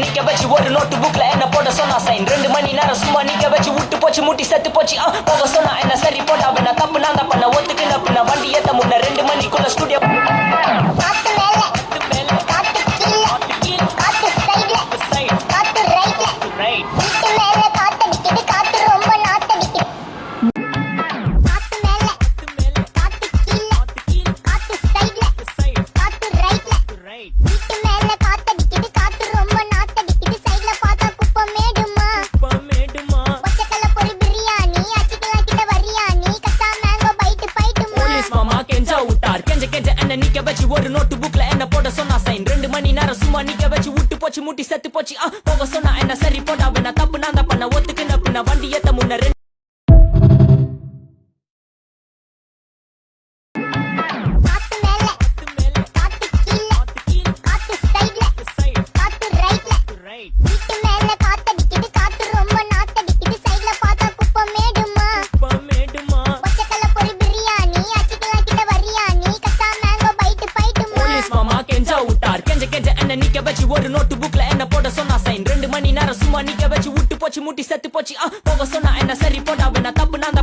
நிக்க வச்சு ஒரு நோட்டு புக்ல என்ன போட சொன்னா சைன் 2 மணி நேரம் சும்மா நிக்க வச்சு விட்டு போச்சு முட்டி செத்து போச்சு போக சொன்னா என்ன சரி போட்டா வேணா தப்பு நான் தான் பண்ண ஒத்துக்குன பின்ன வண்டி ஏத்த முன்ன 2 மணிக்குள்ள ஸ்டுடியோ காத்து மேல காத்து கீழ காத்து சைடுல காத்து ரைட்ல வீட்டு மேல காத்தடிக்குது காத்து ரொம்ப நாத்தடிக்குது காத்து மேல காத்து கீழ காத்து சைடுல காத்து ரைட்ல வீட்டு மேல காத்தடிக்குது காத்து ரொம்ப நாத்தடிக்குது சைடுல பார்த்தா குப்பை மேடுமா ஒச்சக்கல்ல பொரி பிரியாணி அச்சிக்கலாம் கிட்ட வரியாணி கச்சா மேங்கோ பைட்டு பைட்டுமா போலீஸ் மாமா கெஞ்சா விட்டார் கெஞ்ச என்ன நிக்க வச்சு ஒரு நோட்டு புக்ல என்ன போட சொன்னா சைன் 2 மணி நேரம் சும்மா நிக்க வச்சு விட்டு போச்சு முட்டி செத்து போச்சு போக சொன்னா என்ன சரி போட்டா வேணா தப்பு நான் தான் பண்ண ஒத்துக்குன பின்ன வண்டி ஏத்த முன்ன காத்து மேல காத்து கீழ காத்து சைடுல காத்து ரைட்ல வீட்டு மேல காத்தடிக்குது காத்து ரொம்ப நாத்தடிக்குது சைடுல பார்த்தா குப்பை மேடுமா ஒச்சக்கல்ல பொரி பிரியாணி அச்சிக்கலாம் கிட்ட வரியாணி கச்சா மேங்கோ பைட்டு பைட்டுமா போலீஸ் மாமா கெஞ்சா விட்டார் கெஞ்ச என்ன நிக்க வச்சு ஒரு நோட்டு புக்ல என்ன போட சொன்னா சைன் 2 மணி நேரம் சும்மா நிக்க வச்சு விட்டு போச்சு முட்டி செத்து போச்சு போக சொன்னா என்ன சரி போட்டா வேணா தப்பு நான்